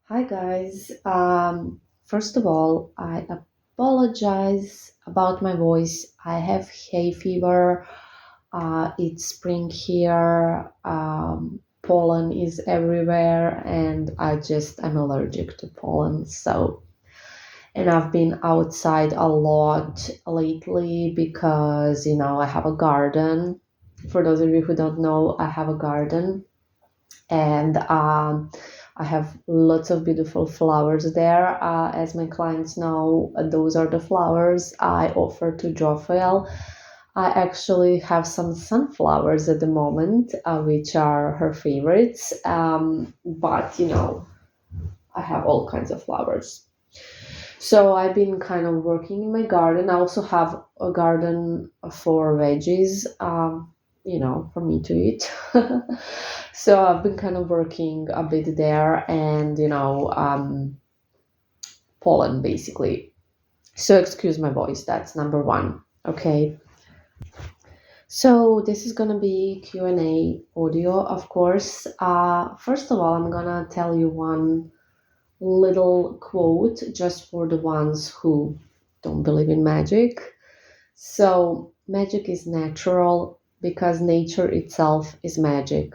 Hi guys. First of all, I apologize about my voice. I have hay fever. It's spring here. Pollen is everywhere, and I'm allergic to pollen. And I've been outside a lot lately because I have a garden. For those of you who don't know, I have a garden and I have lots of beautiful flowers there. As my clients know, those are the flowers I offer to Jofael. I actually have some sunflowers at the moment, which are her favorites. But I have all kinds of flowers. So I've been kind of working in my garden. I also have a garden for veggies, for me to eat. So I've been kind of working a bit there and, pollen basically. So excuse my voice, that's number one. Okay. So this is gonna be Q&A audio, of course. First of all, I'm gonna tell you one little quote just for the ones who don't believe in magic. So, magic is natural because nature itself is magic.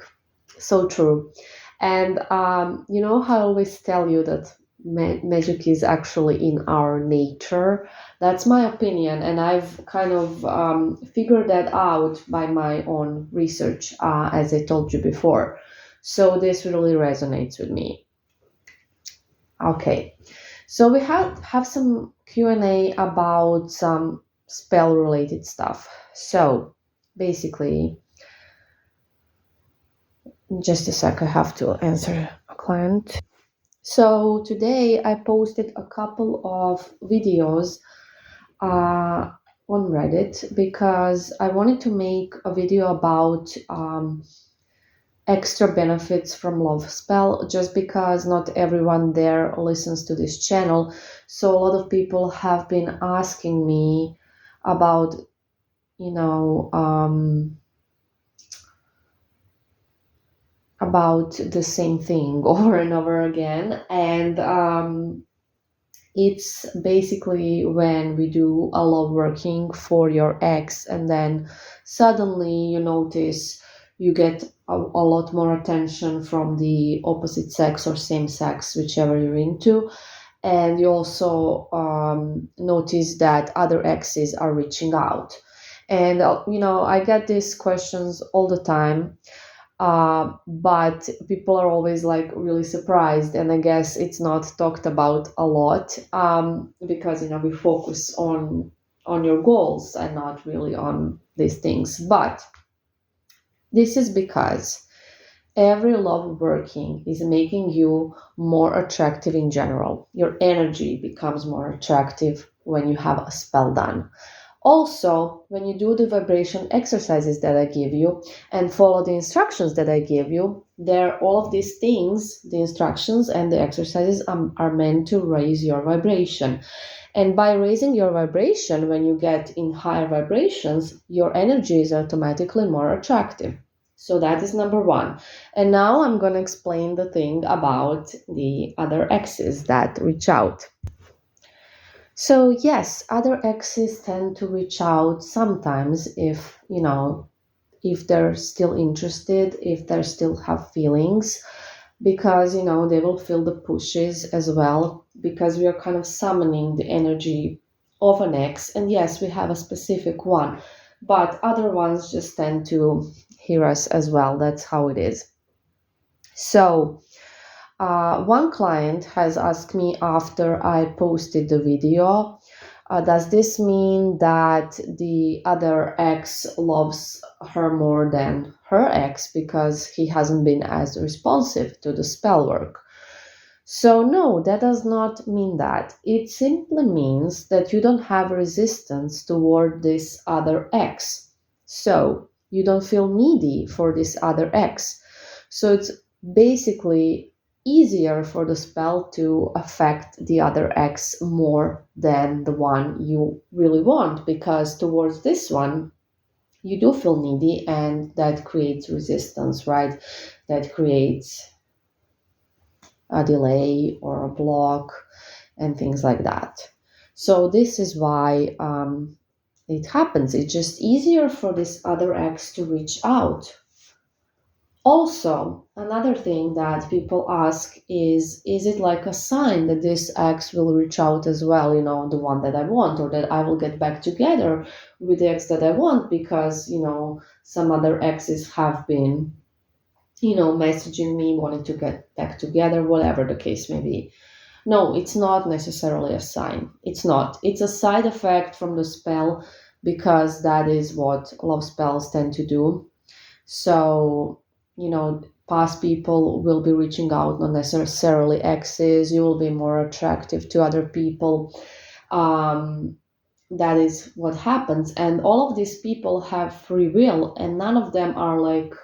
So true. And how I always tell you that magic is actually in our nature. That's my opinion, and I've kind of figured that out by my own research, as I told you before. So this really resonates with me. Okay, so we have some Q&A about some spell related stuff. So basically, just a sec, I have to answer a client. So today I posted a couple of videos uh, on Reddit because I wanted to make a video about extra benefits from Love Spell just because not everyone there listens to this channel. So a lot of people have been asking me about, you know, um, about the same thing over and over again. And it's basically when we do a love working for your ex, and then suddenly you notice you get a lot more attention from the opposite sex or same sex, whichever you're into. And you also notice that other exes are reaching out. And, I get these questions all the time, but people are always like really surprised, and I guess it's not talked about a lot, because we focus on your goals and not really on these things. But this is because every love working is making you more attractive in general. Your energy becomes more attractive when you have a spell done. Also, when you do the vibration exercises that I give you and follow the instructions that I give you, there all of these things, the instructions and the exercises are meant to raise your vibration. And by raising your vibration, when you get in higher vibrations, your energy is automatically more attractive. So that is number one. And now I'm going to explain the thing about the other exes that reach out. So, yes, other exes tend to reach out sometimes if they're still interested, if they still have feelings, because, they will feel the pushes as well, because we are kind of summoning the energy of an ex. And yes, we have a specific one, but other ones just tend to hear us as well. That's how it is. So, one client has asked me after I posted the video, does this mean that the other ex loves her more than her ex because he hasn't been as responsive to the spell work? So, no, that does not mean that. It simply means that you don't have resistance toward this other ex. So, you don't feel needy for this other ex. So, it's basically easier for the spell to affect the other ex more than the one you really want, because towards this one, you do feel needy, and that creates resistance, right? That creates a delay or a block and things like that. So this is why it happens. It's just easier for this other ex to reach out. Also, another thing that people ask is it like a sign that this ex will reach out as well, the one that I want, or that I will get back together with the ex that I want because, some other exes have been, messaging me, wanting to get back together, whatever the case may be. No, it's not necessarily a sign. It's not. It's a side effect from the spell because that is what love spells tend to do. So, past people will be reaching out, not necessarily exes. You will be more attractive to other people. That is what happens. And all of these people have free will, and none of them are like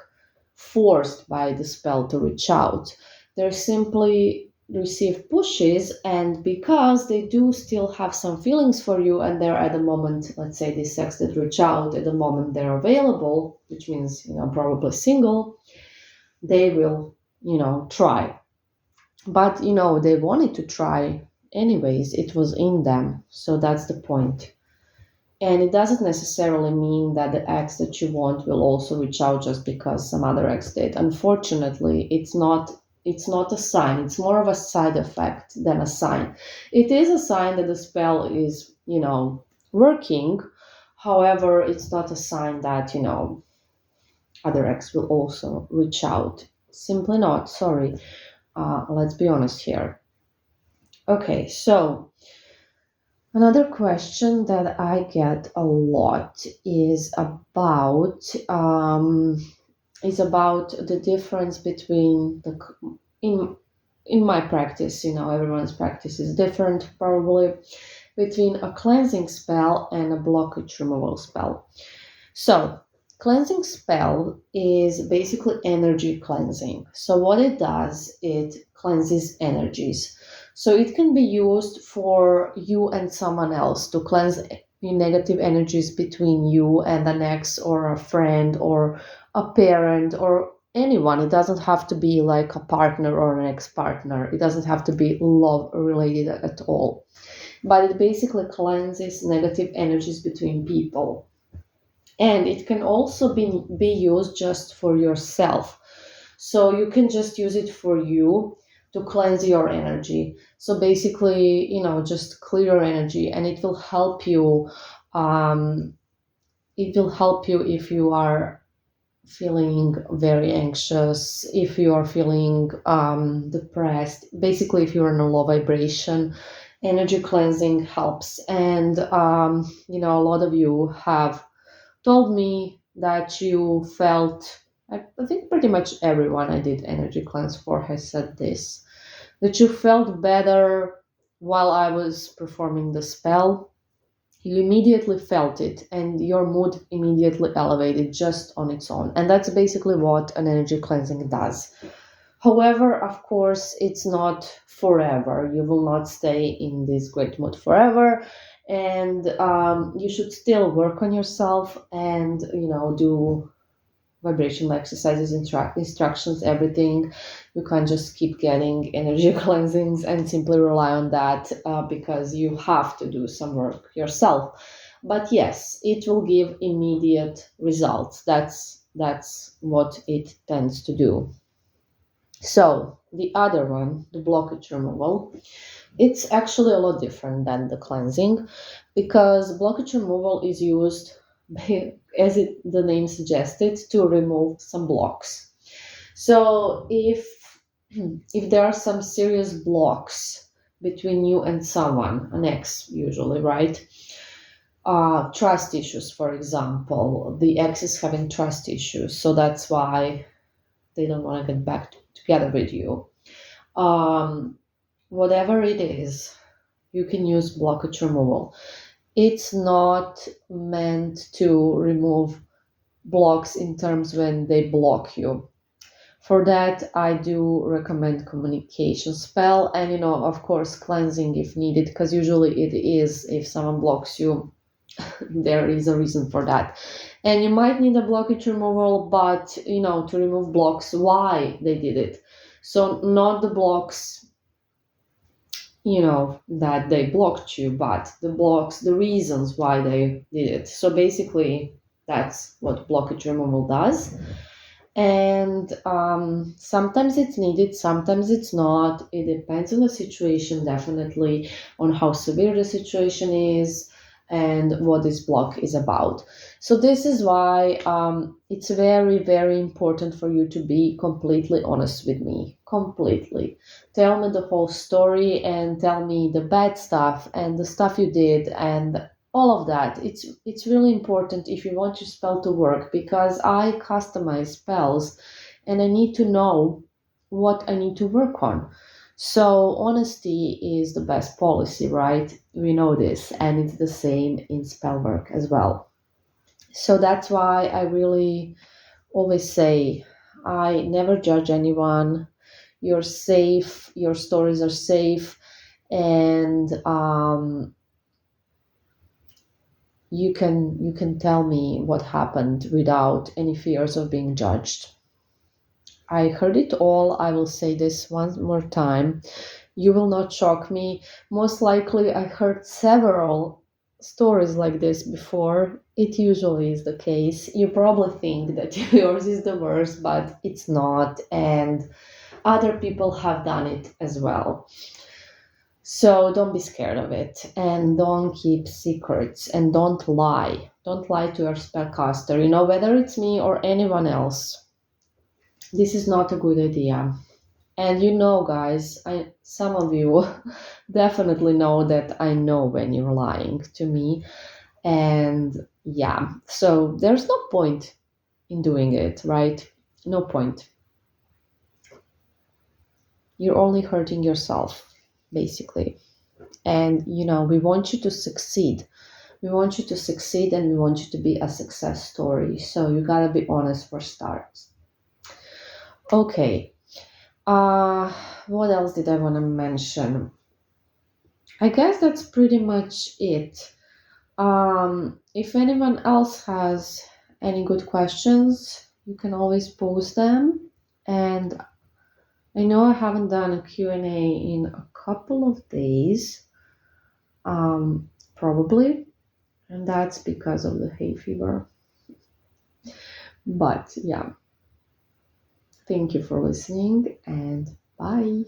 forced by the spell to reach out. They're simply receive pushes, and because they do still have some feelings for you and they're at the moment, let's say this sex that reach out at the moment they're available, which means probably single, they will try. But they wanted to try anyways. It was in them, so that's the point. And it doesn't necessarily mean that the ex that you want will also reach out just because some other ex did. Unfortunately, it's not a sign. It's more of a side effect than a sign. It is a sign that the spell is, working. However, it's not a sign that, other ex will also reach out. Simply not. Sorry. Let's be honest here. Okay, so another question that I get a lot is about the difference between in my practice. Everyone's practice is different, probably, between a cleansing spell and a blockage removal spell. So, cleansing spell is basically energy cleansing. So what it does, it cleanses energies. So it can be used for you and someone else to cleanse negative energies between you and an ex or a friend or a parent or anyone. It doesn't have to be like a partner or an ex-partner. It doesn't have to be love related at all. But it basically cleanses negative energies between people. And it can also be used just for yourself. So you can just use it for you to cleanse your energy. So basically, just clear your energy, and it will help you. It will help you if you are feeling very anxious, if you are feeling depressed. Basically, if you're in a low vibration, energy cleansing helps. And a lot of you have told me that you felt, I think pretty much everyone I did energy cleanse for has said this, that you felt better while I was performing the spell. You immediately felt it and your mood immediately elevated just on its own. And that's basically what an energy cleansing does. However, of course, it's not forever. You will not stay in this great mood forever. And you should still work on yourself and, do vibrational exercises, instructions, everything. You can't just keep getting energy cleansings and simply rely on that because you have to do some work yourself. But yes, it will give immediate results. That's what it tends to do. So the other one, the blockage removal, it's actually a lot different than the cleansing because blockage removal is used, as the name suggested, to remove some blocks. So if there are some serious blocks between you and someone, an ex usually, right? Trust issues, for example, the ex is having trust issues, so that's why they don't want to get back together with you. Whatever it is, you can use blockage removal. It's not meant to remove blocks in terms when they block you. For that, I do recommend communication spell and, of course, cleansing if needed, because usually it is, if someone blocks you, there is a reason for that. And you might need a blockage removal, but, to remove blocks, why they did it. So not the blocks, that they blocked you, but the blocks, the reasons why they did it. So basically, that's what blockage removal does. And sometimes it's needed, sometimes it's not. It depends on the situation, definitely, on how severe the situation is and what this block is about. So this is why it's very, very important for you to be completely honest with me. Completely. Tell me the whole story and tell me the bad stuff and the stuff you did and all of that. It's really important if you want your spell to work, because I customize spells and I need to know what I need to work on. So honesty is the best policy, right? We know this, and it's the same in spell work as well. So that's why I really always say I never judge anyone. You're safe, your stories are safe, and you can tell me what happened without any fears of being judged. I heard it all. I will say this one more time. You will not shock me. Most likely, I heard several stories like this before. It usually is the case. You probably think that yours is the worst, but it's not. And other people have done it as well. So don't be scared of it and don't keep secrets and don't lie. Don't lie to your spellcaster. Whether it's me or anyone else, this is not a good idea. And guys, some of you definitely know that I know when you're lying to me. And yeah, so there's no point in doing it, right? No point. You're only hurting yourself, basically. And we want you to succeed. We want you to succeed and we want you to be a success story. So you gotta be honest for starts. Okay. Uh, what else did I want to mention? I guess that's pretty much it. If anyone else has any good questions, you can always post them. And I know I haven't done a Q&A in a couple of days, probably, and that's because of the hay fever. But yeah, thank you for listening and bye.